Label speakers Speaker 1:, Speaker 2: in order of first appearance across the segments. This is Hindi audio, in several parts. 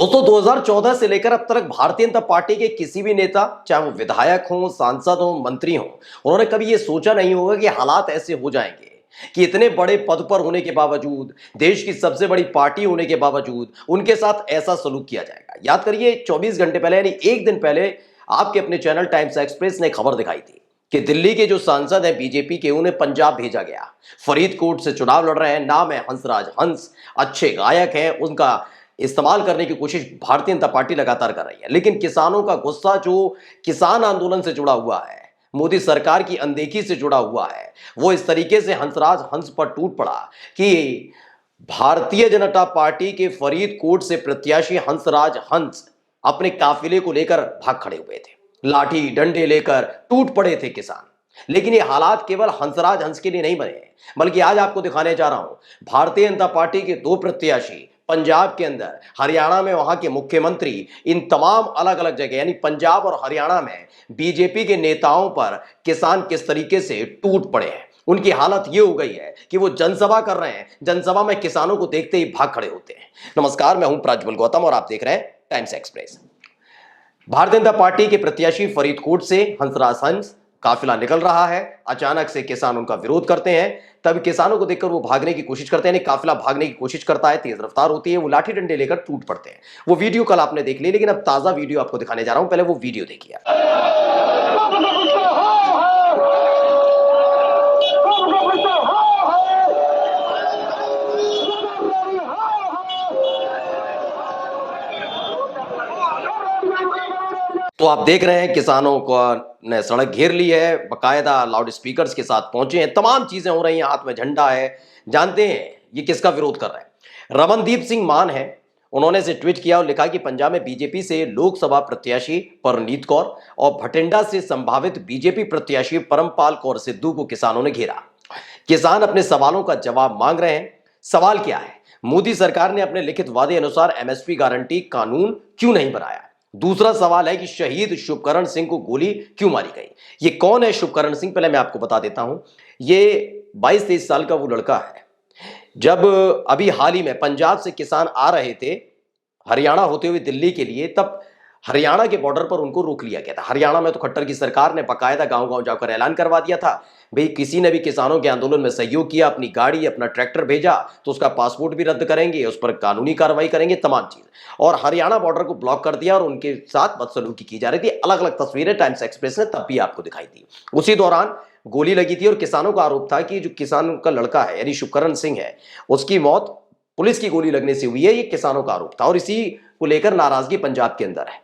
Speaker 1: दोस्तों 2014 से लेकर अब तक भारतीय जनता पार्टी के किसी भी नेता, चाहे वो विधायक हो, सांसद हो, मंत्री हो, उन्होंने कभी ये सोचा नहीं होगा कि हालात ऐसे हो जाएंगे कि इतने बड़े पद पर होने के बावजूद, देश की सबसे बड़ी पार्टी होने के बावजूद उनके साथ ऐसा सलूक किया जाएगा। याद करिए 24 घंटे पहले यानी एक दिन पहले आपके अपने चैनल टाइम्स एक्सप्रेस ने खबर दिखाई थी कि दिल्ली के जो सांसद हैं बीजेपी के, उन्हें पंजाब भेजा गया। फरीदकोट से चुनाव लड़ रहे हैं, नाम है हंसराज हंस, अच्छे गायक हैं, उनका इस्तेमाल करने की कोशिश भारतीय जनता पार्टी लगातार कर रही है। लेकिन किसानों का गुस्सा जो किसान आंदोलन से जुड़ा हुआ है, मोदी सरकार की अनदेखी से जुड़ा हुआ है, वो इस तरीके से हंसराज हंस पर टूट पड़ा कि भारतीय जनता पार्टी के फरीदकोट से प्रत्याशी हंसराज हंस अपने काफिले को लेकर भाग खड़े हुए थे। लाठी डंडे लेकर टूट पड़े थे किसान। लेकिन ये हालात केवल हंसराज हंस के लिए नहीं बने हैं, बल्कि आज आपको दिखाने जा रहा हूं भारतीय जनता पार्टी के दो प्रत्याशी पंजाब के अंदर, हरियाणा में वहां के मुख्यमंत्री, इन तमाम अलग अलग जगह यानी पंजाब और हरियाणा में बीजेपी के नेताओं पर किसान किस तरीके से टूट पड़े हैं। उनकी हालत ये हो गई है कि वो जनसभा कर रहे हैं, जनसभा में किसानों को देखते ही भाग खड़े होते हैं। नमस्कार, मैं हूं प्रज्वल गौतम और आप देख रहे हैं times express. Bharatiya Janata party के प्रत्याशी फरीदकोट से हंसराज हंस काफिला निकल रहा है। अचानक से किसान उनका विरोध करते हैं, तब किसानों को देखकर वो भागने की कोशिश करते हैं। काफिला भागने की कोशिश करता है, तेज रफ्तार होती है, वो लाठी डंडे लेकर टूट पड़ते हैं। वो वीडियो कल आपने देख ली, लेकिन अब ताजा वीडियो आपको दिखाने जा रहा हूं, पहले वो वीडियो देखिए। तो आप देख रहे हैं किसानों को ने सड़क घेर ली है, बकायदा लाउड स्पीकर्स के साथ पहुंचे हैं, तमाम चीजें हो रही हैं, हाथ में झंडा है। जानते हैं ये किसका विरोध कर रहे हैं? रमनदीप सिंह मान है, उन्होंने इसे ट्वीट किया और लिखा कि पंजाब में बीजेपी से लोकसभा प्रत्याशी परनीत कौर और भटिंडा से संभावित बीजेपी प्रत्याशी परमपाल कौर सिद्धू को किसानों ने घेरा। किसान अपने सवालों का जवाब मांग रहे हैं। सवाल क्या है? मोदी सरकार ने अपने लिखित वादे अनुसार एमएसपी गारंटी कानून क्यों नहीं बनाया? दूसरा सवाल है कि शहीद शुभकरण सिंह को गोली क्यों मारी गई? ये कौन है शुभकरण सिंह? पहले मैं आपको बता देता हूं। ये 22-23 साल का वो लड़का है। जब अभी हाल ही में पंजाब से किसान आ रहे थे हरियाणा होते हुए दिल्ली के लिए, तब हरियाणा के बॉर्डर पर उनको रोक लिया गया था। हरियाणा में तो खट्टर की सरकार ने बकायदा गांव-गांव जाकर ऐलान करवा दिया था, भाई किसी ने भी किसानों के आंदोलन में सहयोग किया, अपनी गाड़ी अपना ट्रैक्टर भेजा तो उसका पासपोर्ट भी रद्द करेंगे, उस पर कानूनी कार्रवाई करेंगे, तमाम चीज। और हरियाणा बॉर्डर को ब्लॉक कर दिया और उनके साथ बदसलूकी की जा रही थी। अलग अलग तस्वीरें टाइम्स एक्सप्रेस ने तब भी आपको दिखाई थी। उसी दौरान गोली लगी थी और किसानों का आरोप था कि जो किसान का लड़का है यानी शुभकरण सिंह है, उसकी मौत पुलिस की गोली लगने से हुई है, ये किसानों का आरोप था। और इसी को लेकर नाराजगी पंजाब के अंदर है।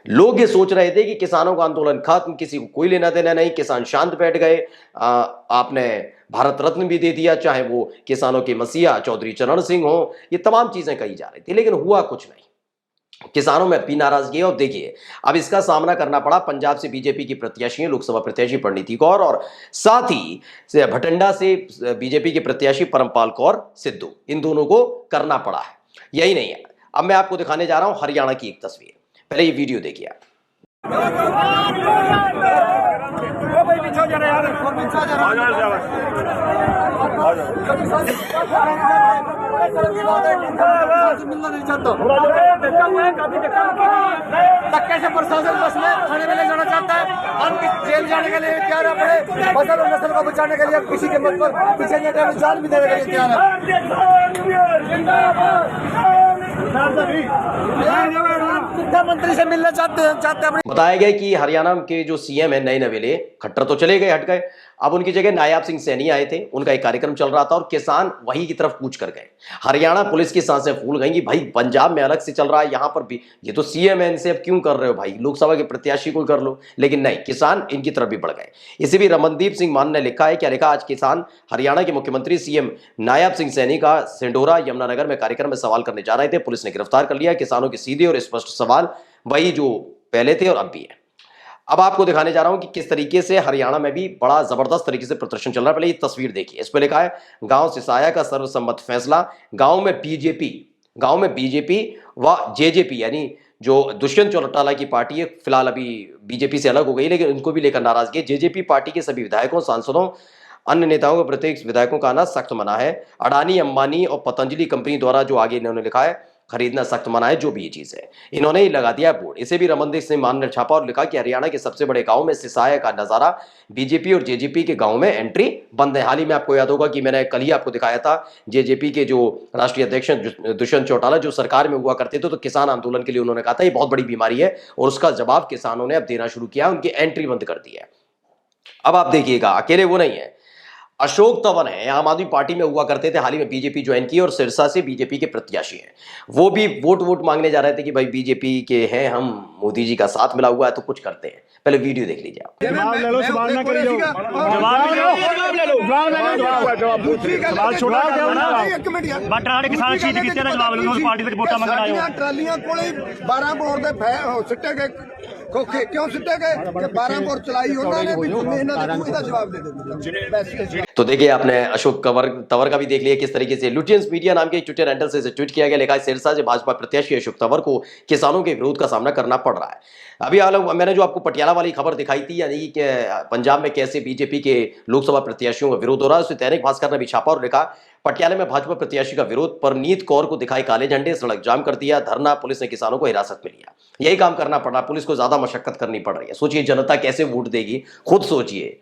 Speaker 1: लोग ये सोच रहे थे कि किसानों का आंदोलन खत्म, किसी को कोई लेना देना नहीं, किसान शांत बैठ गए। आपने भारत रत्न भी दे दिया, चाहे वो किसानों के मसीहा चौधरी चरण सिंह हो, ये तमाम चीजें कही जा रही थी, लेकिन हुआ कुछ नहीं। किसानों में भी नाराजगी है। और देखिए अब इसका सामना करना पड़ा पंजाब से बीजेपी की प्रत्याशी, लोकसभा प्रत्याशी परनीत कौर, और साथ ही भटिंडा से बीजेपी के प्रत्याशी परमपाल कौर सिद्धू, इन दोनों को करना पड़ा है। यही नहीं है, अब मैं आपको दिखाने जा रहा हूं हरियाणा की एक तस्वीर। पहले ये वीडियो देखिए आप।
Speaker 2: मिलना नहीं चाहता, धक्के से प्रशासन बस में थाने में ले जाना चाहता है। हम जेल जाने के लिए तैयार है, अपने फसल और नस्ल को बचाने के लिए किसी के मत पर पीछे नहीं हटेंगे, जान भी देने के लिए तैयार है। मुख्यमंत्री से मिलना चाहते हैं।
Speaker 1: बताया गया कि हरियाणा के जो सीएम है नए नवेले, खट्टर तो चले गए, हट गए, अब उनकी जगह नायाब सिंह सैनी आए थे। उनका एक कार्यक्रम चल रहा था और किसान वही की तरफ कूच कर गए। हरियाणा पुलिस की सांसें फूल गई कि भाई पंजाब में अलग से चल रहा है, यहां पर भी ये तो सीएम है, इनसे अब क्यों कर रहे हो भाई, लोकसभा के प्रत्याशी को कर लो। लेकिन नहीं, किसान इनकी तरफ भी बढ़ गए। इसे भी रमनदीप सिंह मान ने लिखा है, क्या लिखा? आज किसान हरियाणा के मुख्यमंत्री सीएम नायाब सिंह सैनी का सिंडोरा यमुनानगर में कार्यक्रम में सवाल करने जा रहे थे, पुलिस ने गिरफ्तार कर लिया। किसानों के सीधे और स्पष्ट सवाल वही जो पहले थे और अब भी है। अब आपको दिखाने जा रहा हूं कि किस तरीके से हरियाणा में भी बड़ा जबरदस्त तरीके से प्रदर्शन चल रहा है। पहले ये तस्वीर देखिए, इस पर लिखा है गांव सिसाया का सर्वसम्मत फैसला। गांव में बीजेपी व जेजेपी यानी जो दुष्यंत चौटाला की पार्टी है, फिलहाल अभी बीजेपी से अलग हो गई, लेकिन उनको भी लेकर नाराजगी। जेजेपी पार्टी के सभी विधायकों, सांसदों, अन्य नेताओं के प्रत्येक विधायकों का आना सख्त मना है। अडानी, अंबानी और पतंजलि कंपनी द्वारा जो आगे इन्होंने लिखा है खरीदना सख्त मना है, जो भी ये चीज है। इन्होंने ही लगा दिया बोर्ड। इसे भी रमनदीप सिंह मान ने छापा और लिखा कि हरियाणा के सबसे बड़े गांव में सिसाया का नजारा, बीजेपी और जेजेपी के गांव में एंट्री बंद है। हाल ही में आपको याद होगा कि मैंने कल ही आपको दिखाया था, जेजेपी के जो राष्ट्रीय अध्यक्ष दुष्यंत चौटाला जो सरकार में हुआ करते थे, तो किसान आंदोलन के लिए उन्होंने कहा था ये बहुत बड़ी बीमारी है, और उसका जवाब किसानों ने अब देना शुरू किया, उनकी एंट्री बंद कर दी है। अब आप देखिएगा, अकेले वो नहीं है, अशोक तंवर है, आम आदमी पार्टी में हुआ करते थे, हाल ही में बीजेपी ज्वाइन की और सिरसा से बीजेपी के प्रत्याशी हैं। वो भी वोट मांगने जा रहे थे कि भाई बीजेपी के हैं हम, मोदी जी का साथ मिला हुआ है तो कुछ करते हैं। पहले वीडियो देख लीजिए आप।
Speaker 3: जवाब ले लो, सवाल ना करिए।
Speaker 4: बट किसान शहीद किते ना जवाब लो, पार्टी विच वोटां मंगण आए हो।
Speaker 2: ट्रालियां कोले 12 बोर दे सिੱਟੇ गए खोखे क्यों सिੱਟੇ गए कि 12 बोर चलाई उन्होंने, इन्होंने जवाब दे दिया।
Speaker 1: तो देखिए, आपने अशोक तंवर का भी देख लिया किस तरीके से लुटियंस मीडिया नाम के ट्विटर हैंडल से ट्वीट किया गया, लिखा सिरसा से भाजपा प्रत्याशी अशोक तंवर को किसानों के विरोध का सामना करना पड़ रहा है। अभी मैंने जो आपको पटियाला वाली खबर दिखाई थी, यानी कि पंजाब में कैसे बीजेपी के लोकसभा प्रत्याशियों का विरोध हो रहा है, उसे दैनिक भास्कर ने भी छापा और लिखा पटियाला में भाजपा प्रत्याशी का विरोध, परनीत कौर को दिखाए काले झंडे, सड़क जाम कर दिया, धरना, पुलिस ने किसानों को हिरासत में लिया। यही काम करना पड़ रहा, पुलिस को ज्यादा मशक्कत करनी पड़ रही है। सोचिए जनता कैसे वोट देगी, खुद सोचिए।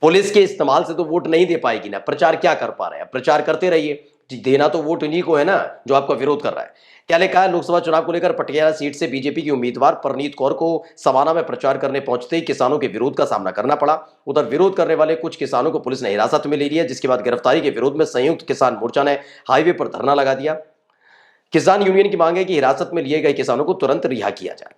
Speaker 1: पुलिस के इस्तेमाल से तो वोट नहीं दे पाएगी ना, प्रचार क्या कर पा रहे हैं? प्रचार करते रहिए, देना तो वोट उन्हीं को है ना जो आपका विरोध कर रहा है। क्या लिखा है, लोकसभा चुनाव को लेकर पटियाला सीट से बीजेपी की उम्मीदवार परनीत कौर को सवाना में प्रचार करने पहुंचते ही किसानोों के विरोध का सामना करना पड़ा। उधर विरोध करने वाले कुछ किसानों को पुलिस ने हिरासत में ले लिया, जिसके बाद गिरफ्तारी के विरोध में संयुक्त किसान मोर्चा ने हाईवे पर धरना लगा दिया। किसान यूनियन की मांग है कि हिरासत में लिए गए किसानों को तुरंत रिहा किया जाए।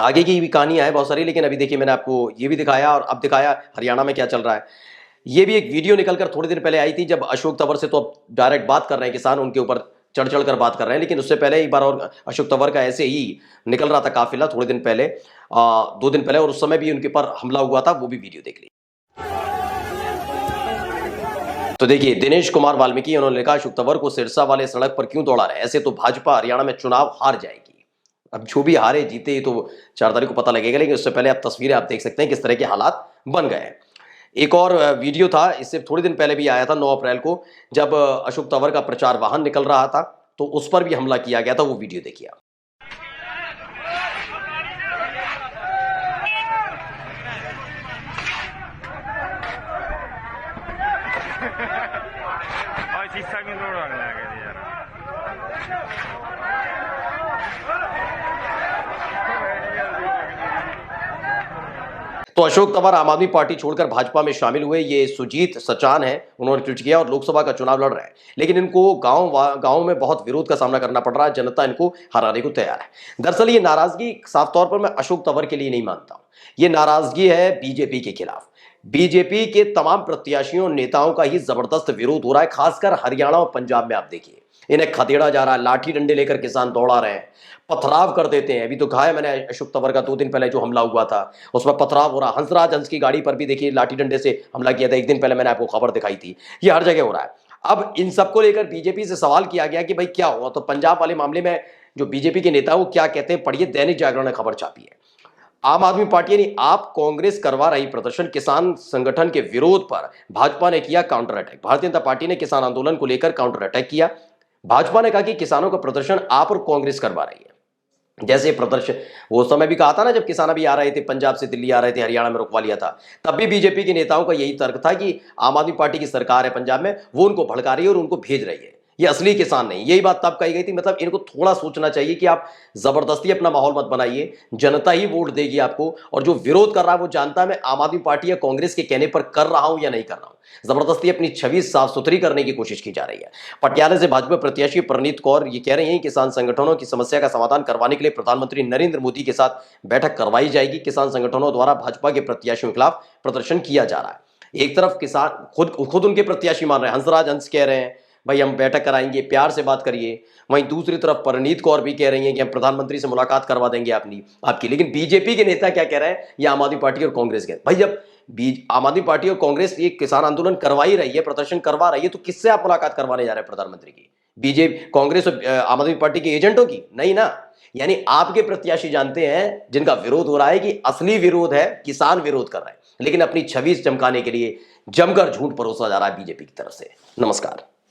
Speaker 1: आगे की भी कहानियां हैं बहुत सारी, लेकिन अभी देखिए मैंने आपको ये भी दिखाया और अब दिखाया हरियाणा में क्या चल रहा है। ये भी एक वीडियो निकलकर थोड़ी देर पहले आई थी, जब अशोक तंवर से तो अब डायरेक्ट बात कर रहे हैं किसान, उनके ऊपर चढ़ कर बात कर रहे हैं, लेकिन उससे पहले एक बार और अशोक तंवर का ऐसे ही निकल रहा था काफिला थोड़े दिन पहले, 2 दिन पहले, और उस समय भी उनके ऊपर हमला हुआ था, वो भी वीडियो देख ली। तो देखिए, दिनेश कुमार वाल्मीकि, उन्होंने लिखा अशोक तंवर को सिरसा वाले सड़क पर क्यों दौड़ा रहे, ऐसे तो भाजपा हरियाणा में चुनाव हार जाएगी। अब जो भी हारे जीते तो 4 तारीख को पता लगेगा, लेकिन उससे पहले आप तस्वीरें आप देख सकते हैं किस तरह के हालात बन गए हैं। एक और वीडियो था, इससे थोड़े दिन पहले भी आया था 9 अप्रैल को, जब अशोक तंवर का प्रचार वाहन निकल रहा था तो उस पर भी हमला किया गया था, वो वीडियो देखिए आप। तो अशोक तंवर आम आदमी पार्टी छोड़कर भाजपा में शामिल हुए, ये सुजीत सचान है, उन्होंने ट्वीट किया और लोकसभा का चुनाव लड़ रहे हैं, लेकिन इनको गांव में बहुत विरोध का सामना करना पड़ रहा है, जनता इनको हराने को तैयार है। दरअसल ये नाराजगी साफ तौर पर मैं अशोक तंवर के लिए नहीं मानता हूं, ये नाराजगी है बीजेपी के खिलाफ। बीजेपी के तमाम प्रत्याशियों नेताओं का ही जबरदस्त विरोध हो रहा है, खासकर हरियाणा और पंजाब में। आप देखिए, इन्हें खदेड़ा जा रहा है, लाठी डंडे लेकर किसान दौड़ा रहे हैं, पथराव कर देते हैं। अभी तो कहा है मैंने, अशोक तंवर का 2 दिन पहले जो हमला हुआ था उसमें पथराव हो रहा। हंस की गाड़ी पर भी देखिए लाठी डंडे से हमला किया था, 1 दिन पहले मैंने आपको खबर दिखाई थी। ये हर जगह हो रहा है। अब इन सबको लेकर बीजेपी से सवाल किया गया कि भाई क्या हुआ, तो पंजाब वाले मामले में जो बीजेपी के नेता वो क्या कहते हैं, पढ़िए, दैनिक जागरण ने खबर छापी है। आम आदमी पार्टी यानी आप कांग्रेस करवा रही प्रदर्शन, किसान संगठन के विरोध पर भाजपा ने किया counter attack. Bharatiya Janata party ने किसान आंदोलन को लेकर काउंटर अटैक किया। भाजपा ने कहा कि किसानों का प्रदर्शन आप और कांग्रेस करवा रही है। जैसे प्रदर्शन वो समय भी कहा था ना, जब किसान अभी आ रहे थे, पंजाब से दिल्ली आ रहे थे, हरियाणा में रुकवा लिया था, तब भी बीजेपी के नेताओं का यही तर्क था कि आम आदमी पार्टी की सरकार है पंजाब में, वो उनको भड़का रही है और उनको भेज रही है, ये असली किसान नहीं। यही बात तब कही गई थी। मतलब इनको थोड़ा सोचना चाहिए कि आप जबरदस्ती अपना माहौल मत बनाइए, जनता ही वोट देगी आपको, और जो विरोध कर रहा है वो जानता है मैं आम आदमी पार्टी या कांग्रेस के कहने पर कर रहा हूं या नहीं कर रहा हूं। जबरदस्ती अपनी छवि साफ सुथरी करने की कोशिश की जा रही है। पटियाला से भाजपा प्रत्याशी परनीत कौर ये कह रही हैं, किसान संगठनों की समस्या का समाधान करवाने के लिए प्रधानमंत्री नरेंद्र मोदी के साथ बैठक करवाई जाएगी। किसान संगठनों द्वारा भाजपा के प्रत्याशियों के खिलाफ प्रदर्शन किया जा रहा है। एक तरफ किसान खुद उनके प्रत्याशी मान रहे हैं, हंस कह रहे हैं भाई हम बैठक कराएंगे, प्यार से बात करिए। वहीं दूसरी तरफ परनीत कौर भी कह रही हैं कि हम प्रधानमंत्री से मुलाकात करवा देंगे आपकी। लेकिन बीजेपी के नेता क्या कह रहे हैं, ये आम आदमी पार्टी और कांग्रेस के। भाई जब आम आदमी पार्टी और कांग्रेस ये किसान आंदोलन करवा ही रही है, प्रदर्शन करवा रही है, तो किससे आप मुलाकात करवाने जा रहे हैं प्रधानमंत्री की? बीजेपी, कांग्रेस और आम आदमी पार्टी के एजेंटों की? नहीं ना। यानी आपके प्रत्याशी जानते हैं जिनका विरोध हो रहा है कि असली विरोध है, किसान विरोध कर रहे हैं, लेकिन अपनी छवि चमकाने के लिए जमकर झूठ परोसा जा रहा है बीजेपी की तरफ से। नमस्कार।